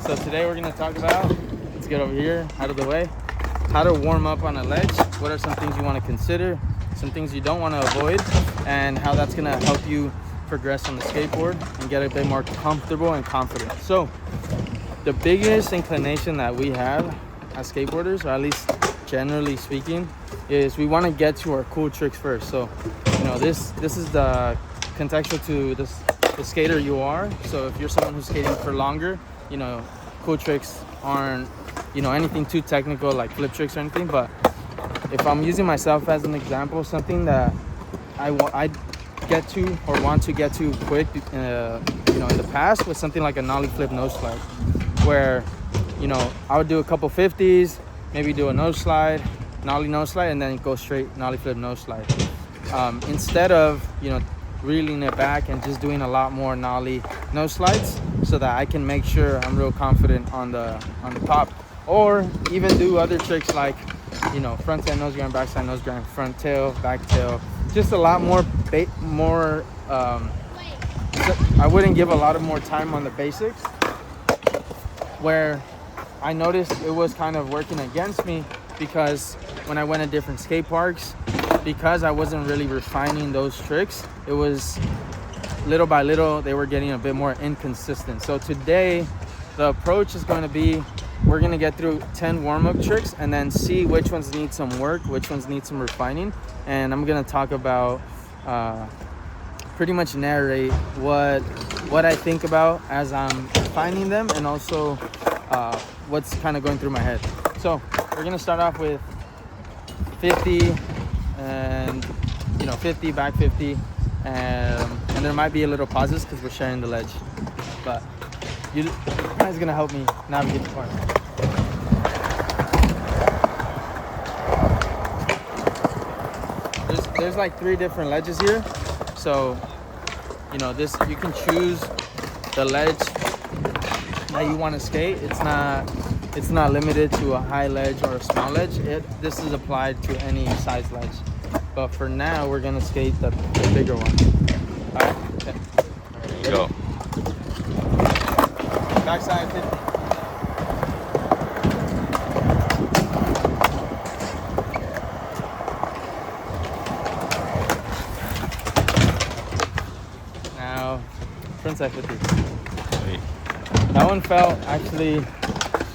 So today we're gonna talk about, let's get over here, out of the way, how to warm up on a ledge. What are some things you want to consider, some things you don't want to avoid, and how that's gonna help you progress on the skateboard and get a bit more comfortable and confident. So the biggest inclination that we have as skateboarders, or at least generally speaking, is we want to get to our cool tricks first. So this is the contextual to the skater you are. So if you're someone who's skating for longer, cool tricks aren't anything too technical like flip tricks or anything. But if I'm using myself as an example, something that I get to or want to get to quick in the past was something like a nollie flip nose slide, where I would do a couple 50s, maybe do a nose slide, nollie nose slide, and then go straight nollie flip nose slide, instead of reeling it back and just doing a lot more nollie nose slides, so that I can make sure I'm real confident on the pop. Or even do other tricks like front side nose grind, back side nose grind, front tail, back tail. Just a lot more I wouldn't give a lot of more time on the basics, where I noticed it was kind of working against me, because when I went to different skate parks, because I wasn't really refining those tricks, it was little by little they were getting a bit more inconsistent. So today the approach is going to be, we're going to get through 10 warm-up tricks and then see which ones need some work, which ones need some refining. And I'm going to talk about pretty much narrate what I think about as I'm refining them, and also what's kind of going through my head. So we're going to start off with 50 and 50, back 50, and there might be a little pauses because we're sharing the ledge, but you guys are gonna help me navigate the park. There's like 3 different ledges here, so this, you can choose the ledge that you want to skate. It's not limited to a high ledge or a small ledge. This is applied to any size ledge. But for now, we're gonna skate the bigger one. All right. Okay. There you go. Backside 50. Now, frontside 50. Sweet. That one felt actually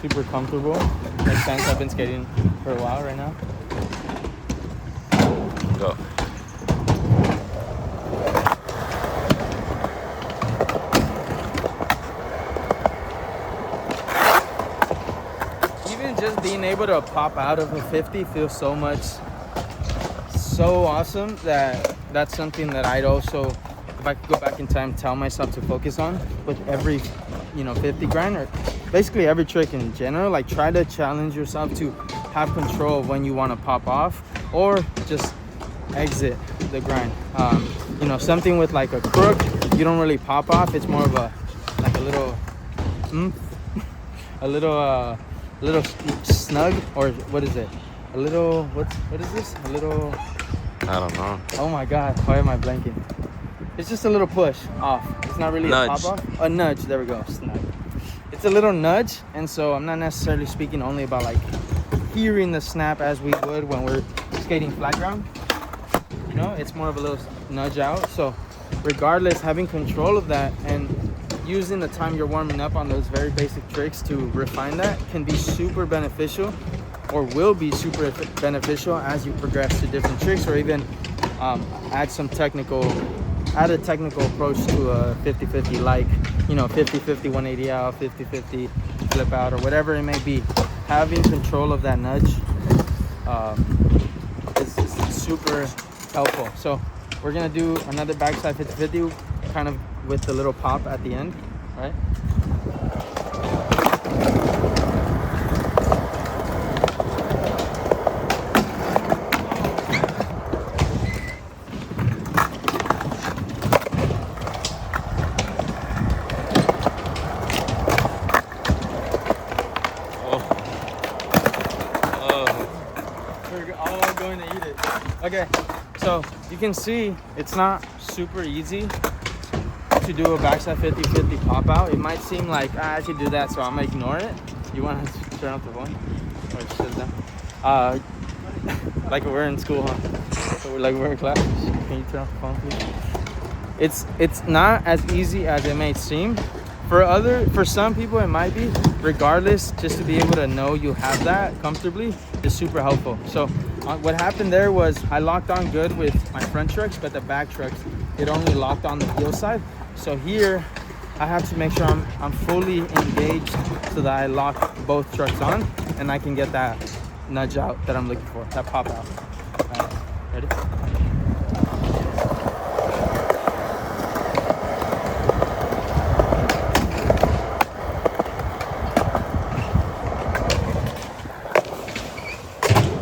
super comfortable. Makes sense. I've been skating for a while right now. Go. Even just being able to pop out of a 50 feels so awesome, that's something that I'd also, if I could go back in time, tell myself to focus on with every 50 grind, or basically every trick in general. Like, try to challenge yourself to have control of when you want to pop off or just exit the grind. Something with like a crook, you don't really pop off. It's more of a little a little snug, or what is it, a little, what is this, a little, I don't know. oh my god, why am I blanking? It's just a little push off. It's not really Nudge. a pop off. A nudge, there we go. Snug. It's a little nudge. And so I'm not necessarily speaking only about like hearing the snap as we would when we're skating flat ground. It's more of a little nudge out. So regardless, having control of that and using the time you're warming up on those very basic tricks to refine that can be super beneficial, or will be super beneficial as you progress to different tricks, or even add a technical approach to a 50-50, like 50-50 180 out, 50-50 flip out, or whatever it may be. Having control of that nudge is super helpful. So we're gonna do another backside 50-50, kind of with the little pop at the end, right? We're all going to eat it. Okay, so you can see it's not super easy to do a backside 50-50 pop out. It might seem like I should do that, so I'm gonna ignore it. You want to turn off the phone or shut it down? Like we're in school, huh? So we're in class. Can you turn off the phone, please? It's not as easy as it may seem. For some people it might be. Regardless, just to be able to know you have that comfortably is super helpful. So what happened there was I locked on good with my front trucks, but the back trucks, it only locked on the heel side. So here I have to make sure I'm fully engaged so that I lock both trucks on and I can get that nudge out that I'm looking for, that pop out. All right, ready?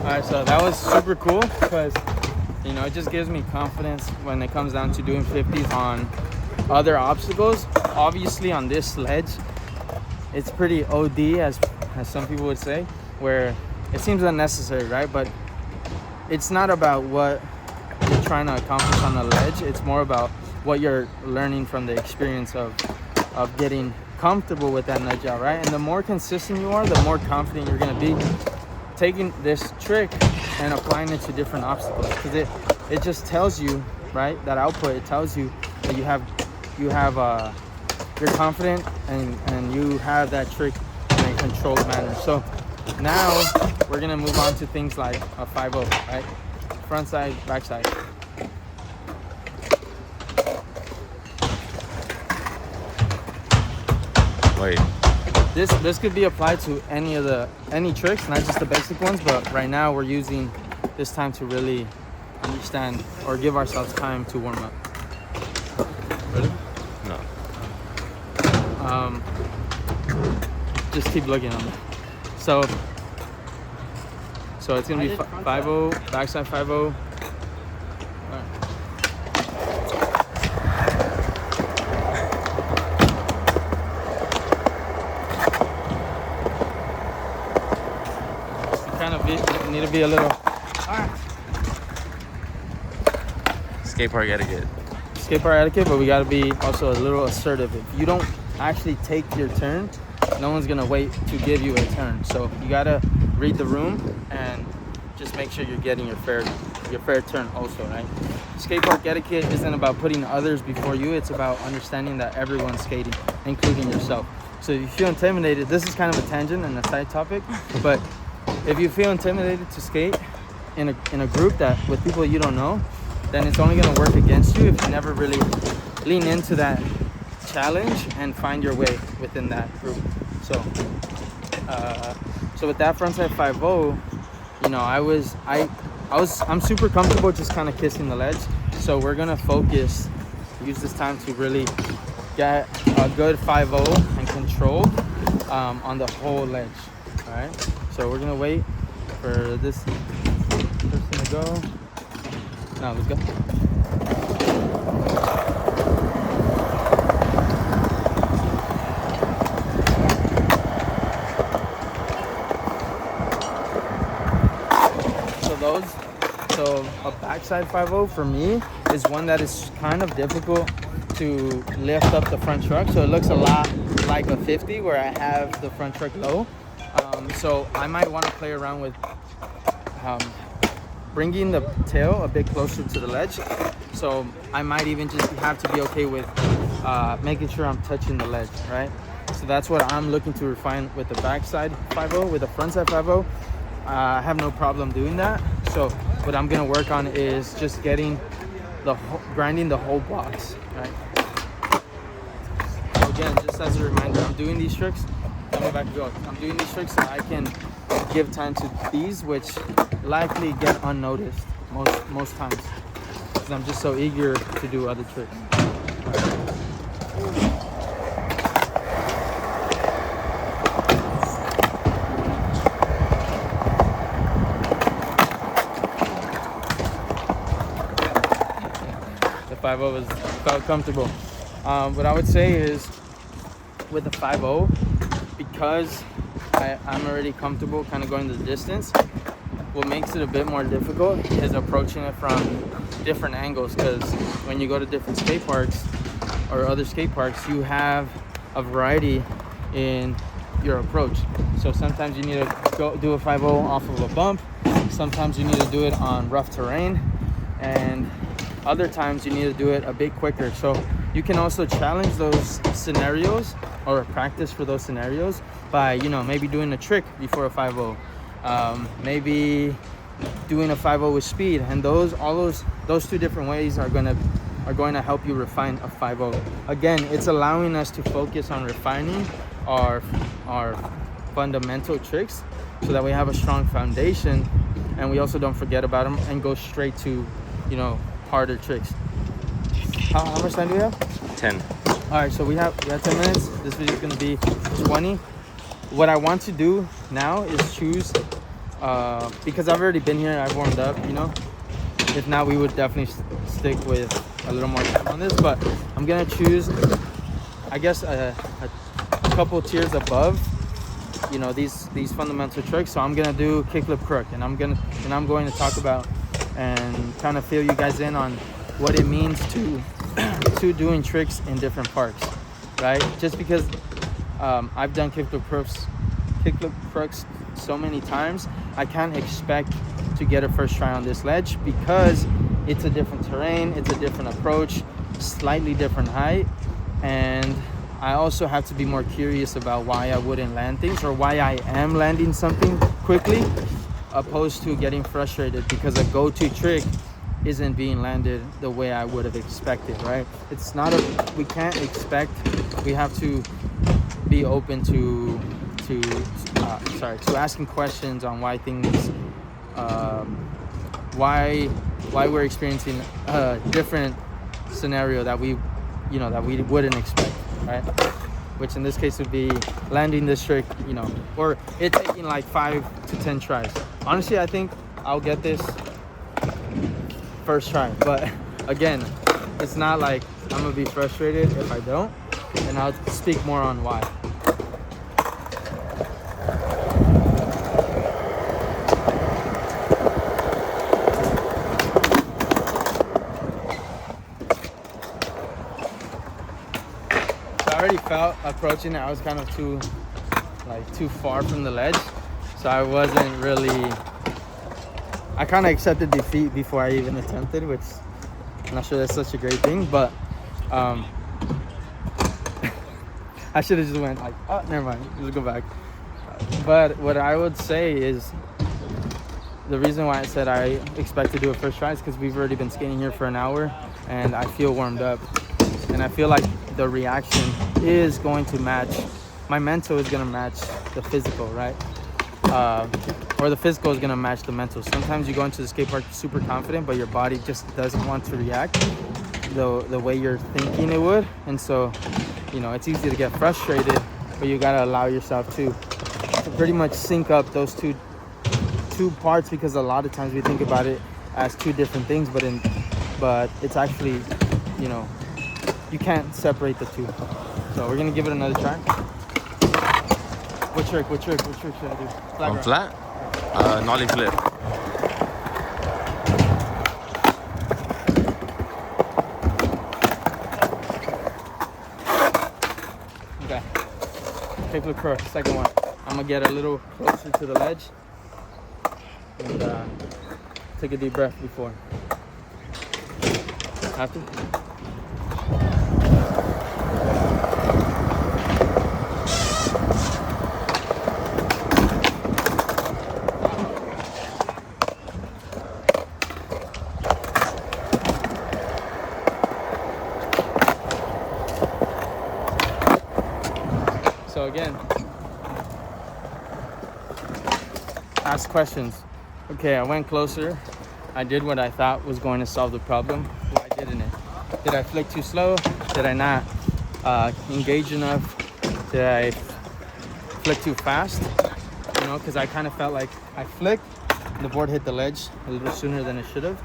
Alright, so that was super cool because, you know, it just gives me confidence when it comes down to doing 50s on other obstacles. Obviously on this ledge, it's pretty OD as some people would say, where it seems unnecessary, right? But it's not about what you're trying to accomplish on the ledge. It's more about what you're learning from the experience of getting comfortable with that nudge out, right? And the more consistent you are, the more confident you're gonna be taking this trick and applying it to different obstacles, because it just tells you, right, that output, it tells you that you're confident and you have that trick in a controlled manner. So now we're gonna move on to things like a 5-0, right? Front side, back side. Wait. This could be applied to any tricks, not just the basic ones, but right now we're using this time to really understand or give ourselves time to warm up. Ready? No. Just keep looking on it. So it's gonna be 5-0, backside 5-0. Need to be a little Skate park etiquette. but we gotta be also a little assertive. If you don't actually take your turn, no one's gonna wait to give you a turn. So you gotta read the room and just make sure you're getting your fair turn also, right? Skate park etiquette isn't about putting others before you. It's about understanding that everyone's skating, including yourself. So if you feel intimidated, this is kind of a tangent and a side topic, but if you feel intimidated to skate in a group that with people you don't know, then it's only going to work against you if you never really lean into that challenge and find your way within that group. So with that frontside 5-0, you know, I'm super comfortable just kind of kissing the ledge. So we're gonna use this time to really get a good 5-0 and control on the whole ledge. All right. So we're gonna wait for this person to go. Now let's go. So a backside 5-0 for me is one that is kind of difficult to lift up the front truck. So it looks a lot like a 50 where I have the front truck low. So I might want to play around with bringing the tail a bit closer to the ledge. So I might even just have to be okay with making sure I'm touching the ledge, right? So that's what I'm looking to refine with the backside 5-0. With the frontside 5-0, I have no problem doing that. So what I'm gonna work on is just getting grinding the whole box, right? So again, just as a reminder, I'm doing these tricks. I'm doing these tricks so I can give time to these, which likely get unnoticed most times, because I'm just so eager to do other tricks. The 5-0 felt comfortable. What I would say is with the 5-0, because I'm already comfortable kind of going the distance, what makes it a bit more difficult is approaching it from different angles, because when you go to different skate parks, or other skate parks, you have a variety in your approach. So sometimes you need to go do a 5-0 off of a bump. Sometimes you need to do it on rough terrain, and other times you need to do it a bit quicker. So you can also challenge those scenarios or practice for those scenarios by, you know, maybe doing a trick before a 5-0, maybe doing a 5-0 with speed, and those two different ways are going to help you refine a 5-0. Again, it's allowing us to focus on refining our fundamental tricks so that we have a strong foundation, and we also don't forget about them and go straight to, you know, harder tricks. How much time do we have? 10. All right, so we have 10 minutes. This video is going to be 20. What I want to do now is choose, because I've already been here, I've warmed up, you know. If not, we would definitely stick with a little more time on this, but I'm going to choose, I guess, a couple tiers above, you know, these fundamental tricks. So I'm going to do kickflip crook, and I'm going to talk about and kind of fill you guys in on what it means to doing tricks in different parks, right? Just because I've done kickflip crooks so many times, I can't expect to get a first try on this ledge because it's a different terrain, it's a different approach, slightly different height, and I also have to be more curious about why I wouldn't land things, or why I am landing something quickly, opposed to getting frustrated because a go-to trick isn't being landed the way I would have expected, right? It's not we can't expect, we have to be open to asking questions on why things, why we're experiencing a different scenario that we wouldn't expect, right? Which in this case would be landing this trick, you know, or it taking like 5 to 10 tries. Honestly, I think I'll get this first try, but again, it's not like I'm gonna be frustrated if I don't, and I'll speak more on why. So I already felt approaching it, I was kind of too far from the ledge, so I wasn't really, I kind of accepted defeat before I even attempted, which I'm not sure that's such a great thing, but I should have just went like, oh, never mind, just go back. But what I would say is, the reason why I said I expect to do a first try is because we've already been skating here for an hour, and I feel warmed up, and I feel like the reaction is going to match, my mental is going to match the physical, right? Or the physical is going to match the mental. Sometimes you go into the skate park super confident, but your body just doesn't want to react the way you're thinking it would. And so, you know, it's easy to get frustrated, but you got to allow yourself to pretty much sync up those two parts, because a lot of times we think about it as two different things, but it's actually, you know, you can't separate the two. So we're going to give it another try. What trick should I do? On flat? Nollie flip. Okay. Kickflip crook, second one. I'm gonna get a little closer to the ledge and take a deep breath before. Have to? So again, ask questions. Okay, I went closer. I did what I thought was going to solve the problem. Why didn't it? Did I flick too slow? Did I not engage enough? Did I flick too fast? You know, because I kind of felt like I flicked, the board hit the ledge a little sooner than it should have.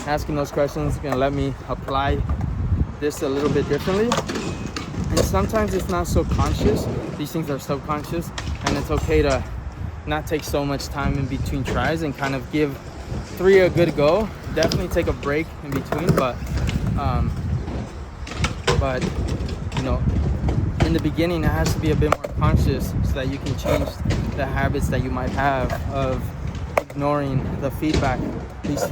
Asking those questions is going to let me apply this a little bit differently. And sometimes it's not so conscious. These things are subconscious, and it's okay to not take so much time in between tries and kind of give 3 a good go. Definitely take a break in between, but but you know, in the beginning, it has to be a bit more conscious so that you can change the habits that you might have of ignoring the feedback, these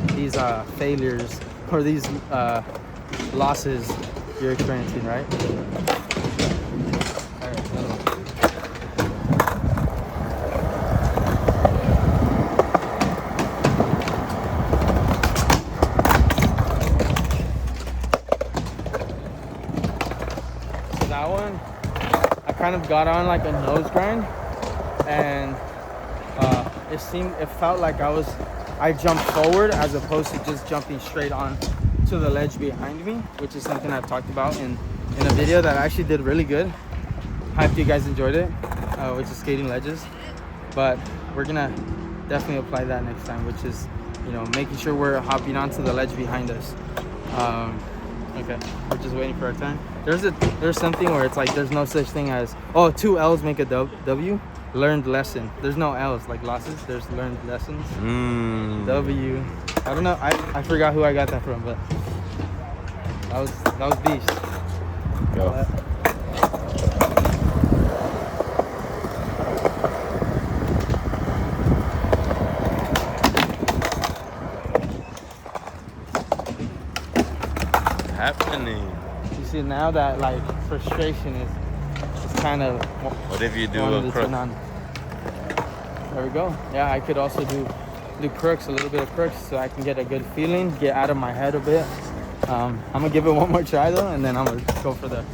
failures or these losses you're experiencing, right? All right, another one. So that one, I kind of got on like a nose grind, and it felt like I jumped forward as opposed to just jumping straight on to the ledge behind me, which is something I've talked about in a video that I actually did really good. Hope you guys enjoyed it, which is skating ledges. But we're gonna definitely apply that next time, which is, you know, making sure we're hopping onto the ledge behind us. Okay, we're just waiting for our time. There's something where it's like there's no such thing as, oh, 2 L's make a W. Learned lesson. There's no L's like losses. There's learned lessons. W. I don't know. I forgot who I got that from, but that was beast. Go. Happening. You see now that like frustration is kind of. What if you do a crook? There we go. Yeah, I could also do crooks, a little bit of crooks, so I can get a good feeling, get out of my head a bit. I'm gonna give it one more try though, and then I'm gonna go for do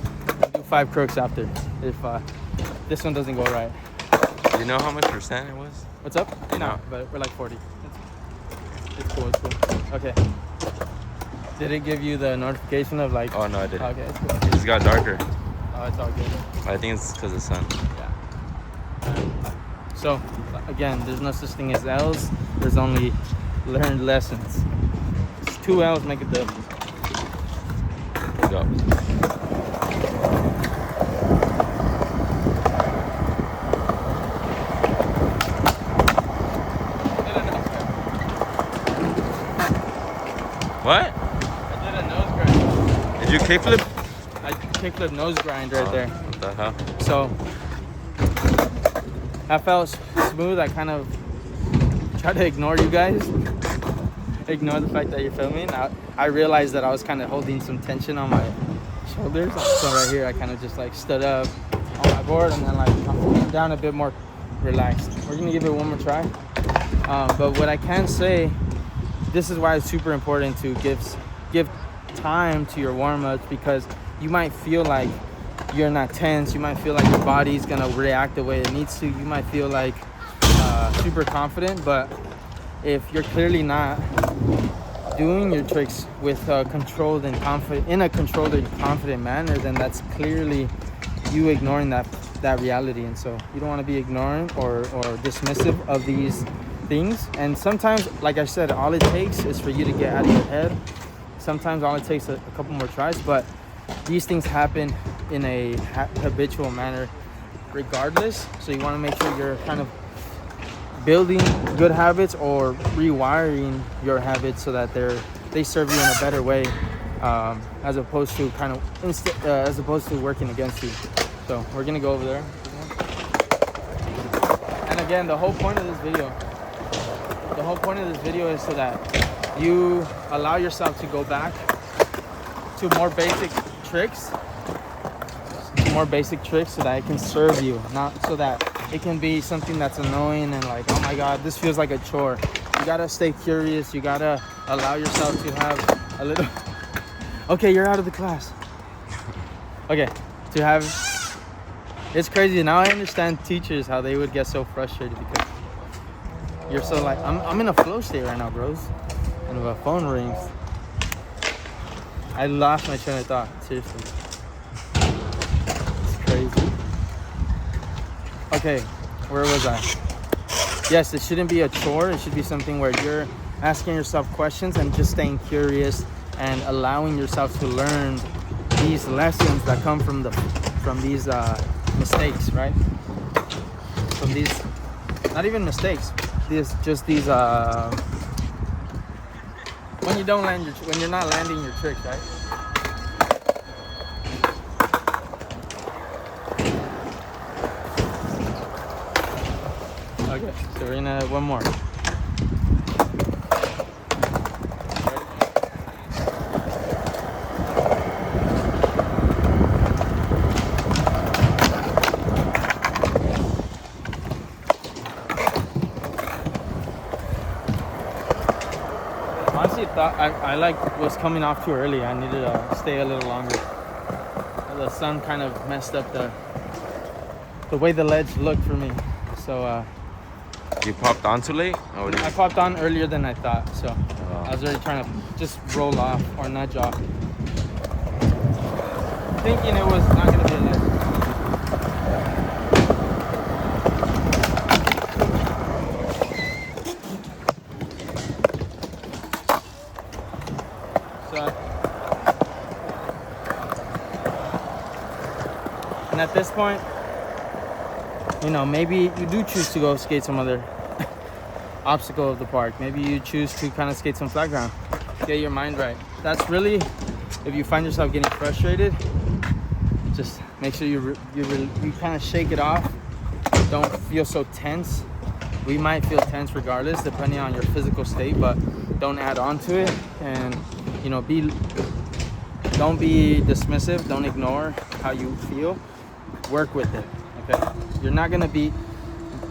5 crooks after if this one doesn't go right. Do you know how much percent it was? What's up? No, but we're like 40. It's cool. It's cool. Okay. Did it give you the notification of like? Oh no, I didn't. Okay, it's cool. It just got darker. Oh, it's all good. I think it's because of the sun. Yeah. So, again, there's no such thing as L's. There's only learned lessons. It's 2 L's make a W. Go. What? I did a nose grind. Did you kickflip? I kickflip nose grind right there. What the hell? So that felt smooth. I kind of tried to ignore you guys. Ignore the fact that you're filming. I realized that I was kind of holding some tension on my shoulders. So right here, I kind of just like stood up on my board and then like I'm down a bit more relaxed. We're gonna give it one more try. But what I can say, this is why it's super important to give time to your warm-ups, because you might feel like you're not tense. You might feel like your body's gonna react the way it needs to. You might feel like super confident, but if you're clearly not doing your tricks with controlled and confident, in a controlled and confident manner, then that's clearly you ignoring that reality. And so you don't want to be ignorant or dismissive of these things. And sometimes, like I said, all it takes is for you to get out of your head. Sometimes all it takes a couple more tries, but these things happen in a habitual manner regardless. So you want to make sure you're kind of building good habits or rewiring your habits so that they serve you in a better way, as opposed to as opposed to working against you. So we're gonna go over there. And again, the whole point of this video is so that you allow yourself to go back to more basic tricks so that it can serve you, not so that it can be something that's annoying and like, oh my god, this feels like a chore. You gotta stay curious. You gotta allow yourself to have a little okay, you're out of the class. Okay, to have, it's crazy. Now I understand teachers, how they would get so frustrated because you're so like, I'm in a flow state right now, bros. And the phone rings. I lost my train of thought, seriously. It's crazy. Okay, where was I? Yes, it shouldn't be a chore. It should be something where you're asking yourself questions and just staying curious and allowing yourself to learn these lessons that come from these mistakes, right? From these, not even mistakes. These when you're not landing your tricks, right? So we're gonna one more. Honestly, thought I like was coming off too early. I needed to stay a little longer. The sun kind of messed up the way the ledge looked for me. So You popped on too late? Or I popped on earlier than I thought. So I was already trying to just roll off or nudge off, thinking it was not gonna be a ledge. And at this point, you know, maybe you do choose to go skate some other obstacle of the park. Maybe you choose to kind of skate some flat ground. Get your mind right. That's really, if you find yourself getting frustrated, just make sure you kind of shake it off. Don't feel so tense. We might feel tense regardless, depending on your physical state, but don't add on to it. And, you know, don't be dismissive. Don't ignore how you feel. Work with it, okay? You're not gonna be,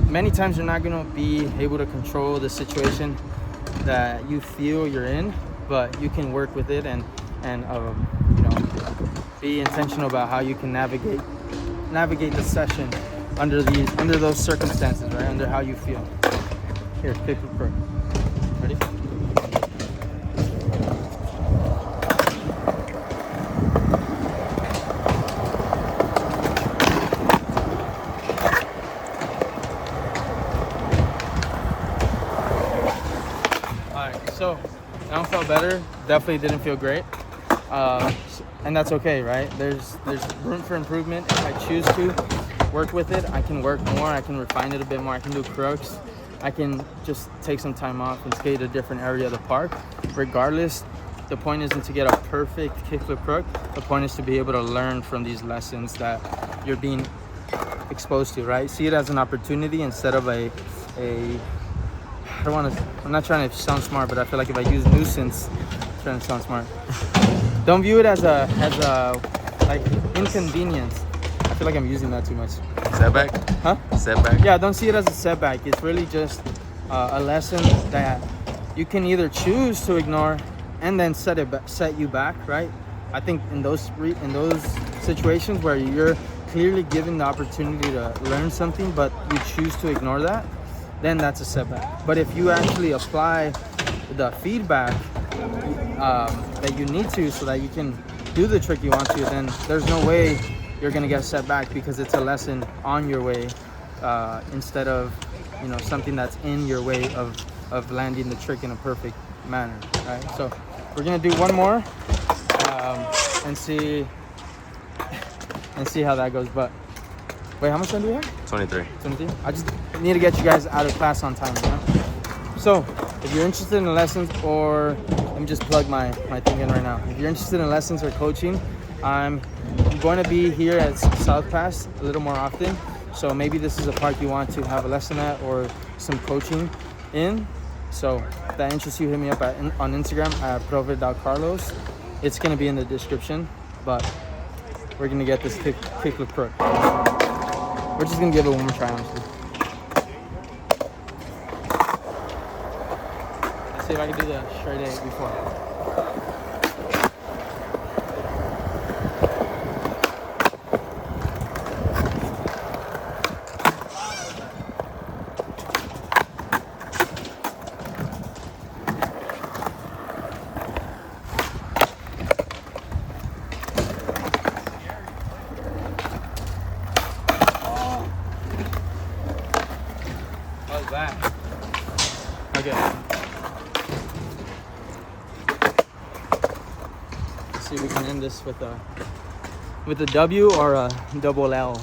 many times you're not gonna be able to control the situation that you feel you're in, but you can work with it and you know, be intentional about how you can navigate the session under those circumstances, right? Under how you feel. Here, paper pro. Ready? So, I felt better. Definitely didn't feel great, and that's okay, right? There's room for improvement. If I choose to work with it, I can work more. I can refine it a bit more. I can do crooks. I can just take some time off and skate a different area of the park. Regardless, the point isn't to get a perfect kickflip crook. The point is to be able to learn from these lessons that you're being exposed to, right? See it as an opportunity instead of a I'm not trying to sound smart, but I feel like if I use nuisance, I'm trying to sound smart. Don't view it as a like inconvenience. I feel like I'm using that too much. Setback? Huh? Setback? Yeah, don't see it as a setback. It's really just a lesson that you can either choose to ignore and then set you back, right? I think in those situations where you're clearly given the opportunity to learn something, but you choose to ignore that, then that's a setback. But if you actually apply the feedback that you need to so that you can do the trick you want to, then there's no way you're gonna get set back because it's a lesson on your way instead of, you know, something that's in your way of landing the trick in a perfect manner, right? So we're gonna do one more and see how that goes. But wait, how much time do we have? 23. 23? I just need to get you guys out of class on time, you know? So, if you're interested in lessons, or let me just plug my thing in right now. If you're interested in lessons or coaching, I'm going to be here at South Pass a little more often. So maybe this is a park you want to have a lesson at or some coaching in. So if that interests you, hit me up on Instagram at profe.carlos. It's going to be in the description, but we're going to get this kickflip crook. We're just going to give it one more try, honestly. Let's see if I can do the straight eight before. How's that? Okay. Let's see if we can end this with a W or a double L.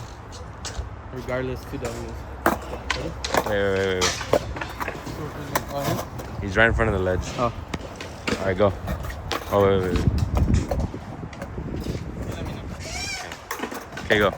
Regardless, 2 W's. Wait. He's right in front of the ledge. Oh. All right, go. Oh, wait. Let me know. Okay, go.